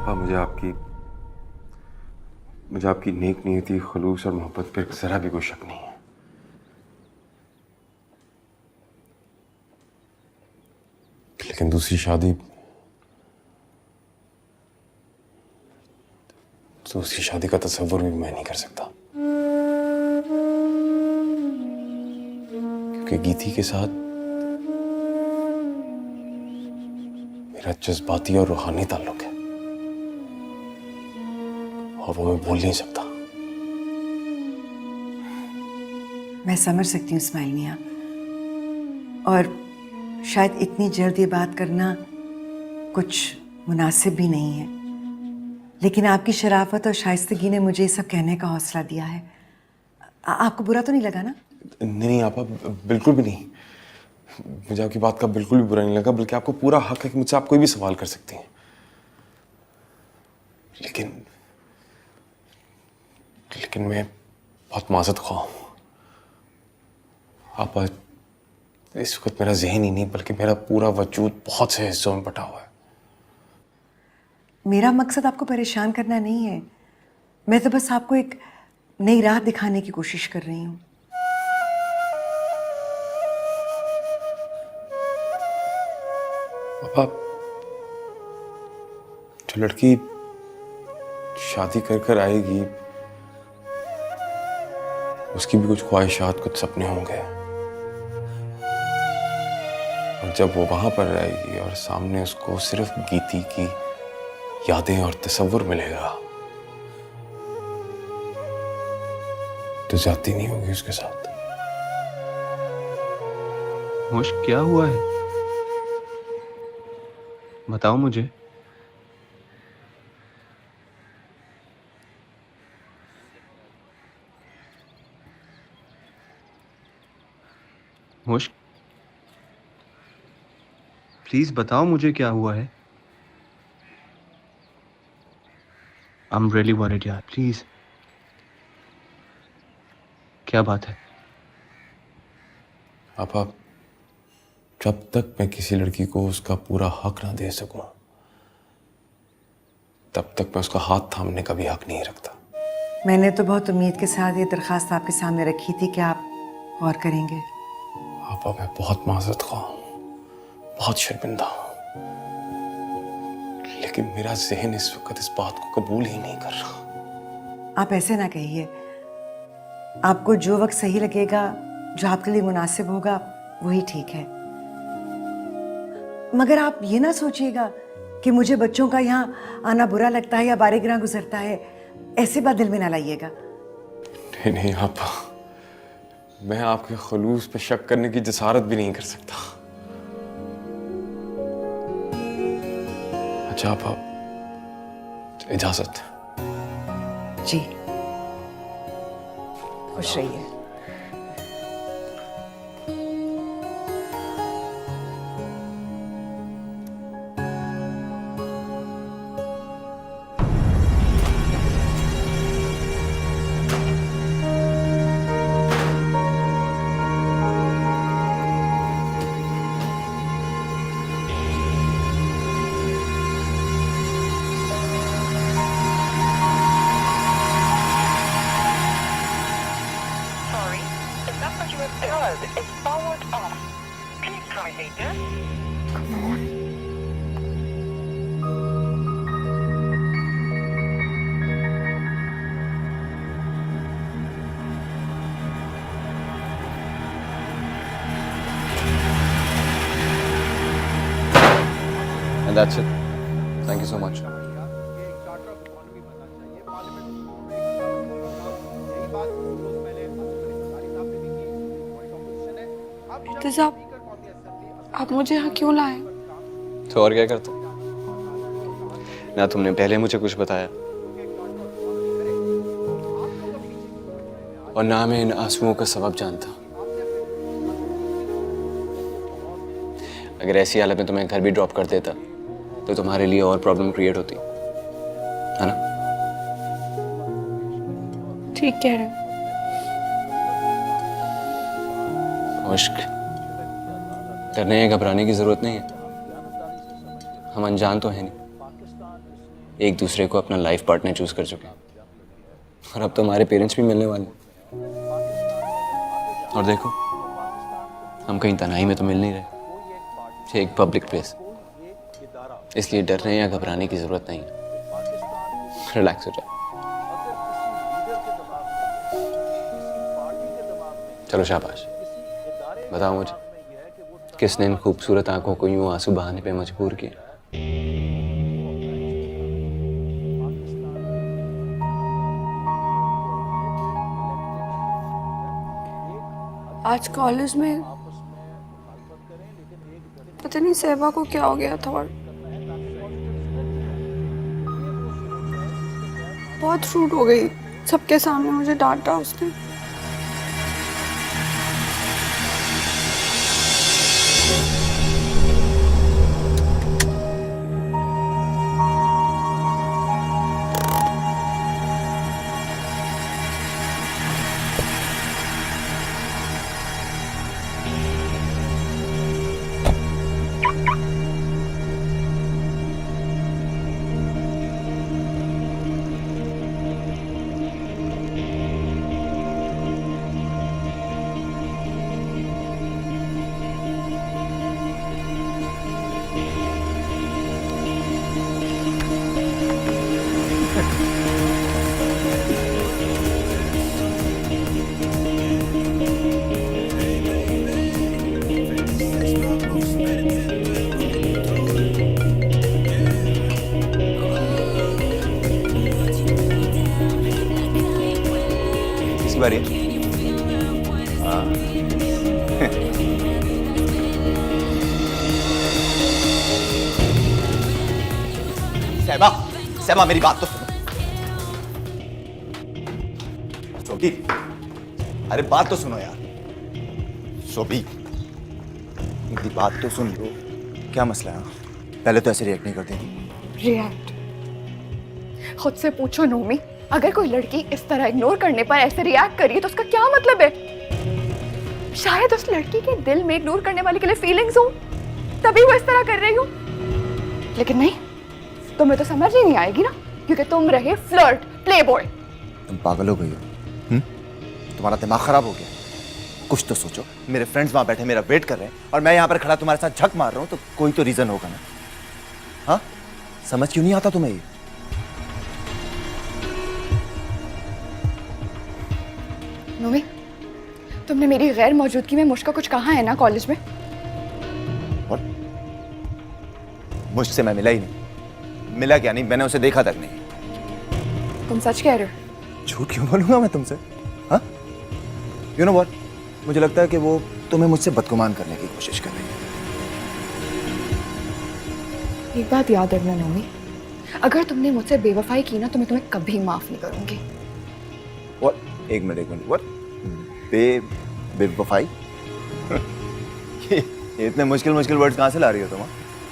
पापा मुझे आपकी नेक नीयती, खलूस और मोहब्बत पर जरा भी कोई शक नहीं है। लेकिन दूसरी शादी का तस्वुर भी मैं नहीं कर सकता, क्योंकि गीती के साथ मेरा जज्बाती और रूहानी ताल्लुक है और वो मैं भूल नहीं सकता। मैं समझ सकती हूँ इस्माइल मियाँ, और शायद इतनी जल्द ये बात करना कुछ मुनासिब भी नहीं है, लेकिन आपकी शराफत और शाइस्तगी ने मुझे ये सब कहने का हौसला दिया है। आपको बुरा तो नहीं लगा ना? नहीं आपा, बिल्कुल भी नहीं। मुझे आपकी बात का बिल्कुल भी बुरा नहीं लगा, बल्कि आपको पूरा हक है कि मुझसे आप कोई भी सवाल कर सकती हैं। लेकिन मैं बहुत माज़रत ख्वाह हूँ आपा। इस वक्त मेरा जहन ही नहीं बल्कि मेरा पूरा वजूद बहुत से हिस्सों में बटा हुआ है। मेरा मकसद आपको परेशान करना नहीं है, मैं तो बस आपको एक नई राह दिखाने की कोशिश कर रही हूँ। पापा, जो लड़की शादी कर कर आएगी उसकी भी कुछ ख्वाहिशात, कुछ सपने होंगे, और जब वो वहां पर रहेगी और सामने उसको सिर्फ गीती की यादें और तस्वुर मिलेगा तो जाती नहीं होगी उसके साथ। मुश्क, क्या हुआ है? बताओ मुझे। मुश्क, प्लीज बताओ मुझे क्या हुआ है। आई एम रियली वरीड यार, प्लीज। क्या बात है? पापा, जब तक मैं किसी लड़की को उसका पूरा हक ना दे सकूं तब तक मैं उसका हाथ थामने का भी हक नहीं रखता। मैंने तो बहुत उम्मीद के साथ ये दरख्वास्त आपके सामने रखी थी कि आप गौर करेंगे। पापा, मैं बहुत माज़रत ख्वाह हूं, बहुत शर्मिंदा हूं, लेकिन मेरा जहन इस वक्त इस बात को कबूल ही नहीं कर रहा। आप ऐसे ना कहिए, आपको जो वक्त सही लगेगा, जो आपके लिए मुनासिब होगा, वही ठीक है। मगर आप ये ना सोचिएगा कि मुझे बच्चों का यहाँ आना बुरा लगता है या बारहगिरह गुजरता है, ऐसी बात दिल में ना लाइएगा। नहीं नहीं आपा, मैं आपके खलूस पे शक करने की जसारत भी नहीं कर सकता। अच्छा आपा, इजाजत। जी, खुश रहिए। Sorry, the number you have dialed is powered off. Please try later. And that's it. Thank you so much. तो आप मुझे यहाँ क्यों लाए? तो और क्या करते? ना तुमने पहले मुझे कुछ बताया और ना मैं इन आंसुओं का सबब जानता। अगर ऐसी हालत में तुम्हें घर भी ड्रॉप कर देता तो तुम्हारे लिए और प्रॉब्लम क्रिएट होती, है ना? ठीक कह रहे हो। मुश्क, डरने या घबराने की जरूरत नहीं है। हम अनजान तो है नहीं। एक दूसरे को अपना लाइफ पार्टनर चूज कर चुके हैं और अब तो हमारे पेरेंट्स भी मिलने वाले हैं। और देखो हम कहीं तन्हाई में तो मिल नहीं रहे, ये एक पब्लिक प्लेस, इसलिए डरने या घबराने की जरूरत नहीं है। रिलैक्स हो जाओ। चलो शाबाश, बताओ मुझे किसने इन खूबसूरत आंखों को यूं आंसू बहाने पे मजबूर किया? आज कॉलेज में पता नहीं सहबा को क्या हो गया था और बहुत रूड हो गई, सबके सामने मुझे डांटा उसने। किसकी बारी है? सहबा, सहबा मेरी बात तो सुनो। सोबी, अरे बात तो सुनो यार। सोबी, मेरी बात तो सुन लो। क्या मसला है? पहले तो ऐसे रिएक्ट नहीं करती। रिएक्ट? खुद से पूछो नोमी, अगर कोई लड़की इस तरह इग्नोर करने पर ऐसे रिएक्ट करी तो उसका क्या मतलब है? शायद उस लड़की के दिल में इग्नोर करने वाले के लिए फीलिंग्स हो, तभी वो इस तरह कर रही हो। लेकिन नहीं, तुम्हें तो समझ ही नहीं आएगी ना, क्योंकि तुम रहे फ्लर्ट, प्लेबॉय। तुम पागल हो गई हो? तुम्हारा दिमाग खराब हो गया? कुछ तो सोचो। मेरे फ्रेंड्स वहां बैठे मेरा वेट कर रहे हैं और मैं यहाँ पर खड़ा तुम्हारे साथ झक मार रहा हूँ, तो कोई तो रीजन होगा ना। हाँ, समझ क्यों नहीं आता तुम्हें ये? नोमी, तुमने मेरी गैर मौजूदगी में मुझको कुछ कहा है ना कॉलेज में? What? मुझसे मैं मिला ही नहीं। मिला क्या नहीं, मैंने उसे देखा तक नहीं। तुम सच कह रहे हो? झूठ क्यों बोलूंगा मैं तुमसे? हाँ? You know what? मुझे लगता है कि वो तुम्हें मुझसे बदगुमान करने की कोशिश कर रही है। एक बात याद रखना नोमी, अगर तुमने मुझसे बेवफाई की ना तो मैं तुम्हें कभी माफ नहीं करूंगी। What? एक मिनट। What? बेवफाई? ये इतने मुश्किल वर्ड्स कहाँ से ला रही हो तुम?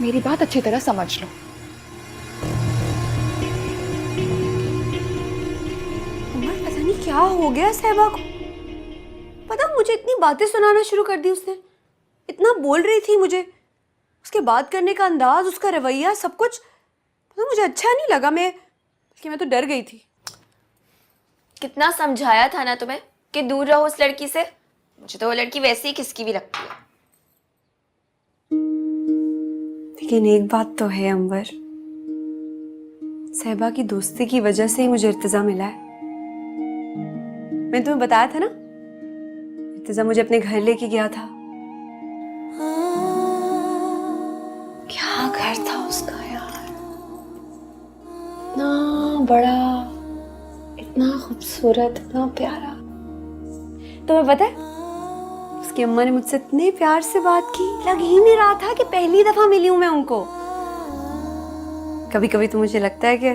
मेरी बात अच्छी तरह समझ लो। उमर, पता नहीं क्या हो गया सहबा को। पता, मुझे इतनी बातें सुनाना शुरू कर दी उसने। इतना बोल रही थी मुझे, उसके बात करने का अंदाज, उसका रवैया, सब कुछ पता मुझे अच्छा नहीं लगा। मैं तो डर गई थी। कितना समझाया था ना तुम्हें कि दूर रहो उस लड़की से। मुझे तो वो लड़की वैसे ही किसकी भी लगती है। लेकिन एक बात तो है अंबर, सहबा की दोस्ती की वजह से ही मुझे इर्तिजा मिला है। मैंने तुम्हें बताया था ना, इर्तिजा मुझे अपने घर लेके गया था। क्या घर था उसका यार, इतना बड़ा, इतना खूबसूरत, इतना प्यारा। तुम्हें पता है, उसकी अम्मा ने मुझसे इतने प्यार से बात की, लग ही नहीं रहा था कि पहली दफा मिली हूं मैं उनको। कभी कभी तो मुझे लगता है कि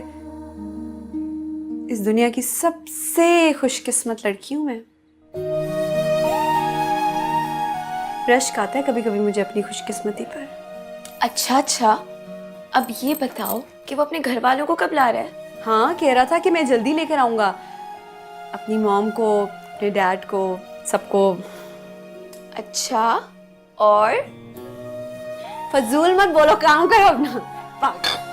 इस दुनिया की सबसे खुशकिस्मत लड़की हूं मैं। रश्क आता है कभी कभी मुझे अपनी खुशकिस्मती पर। अच्छा, अब ये बताओ कि वो अपने घर वालों को कब ला रहा है? हाँ, कह रहा था कि मैं जल्दी लेकर आऊंगा, अपनी मॉम को, अपने डैड को, सबको। अच्छा, और फजूल मत बोलो, काम करो अपना। पागल।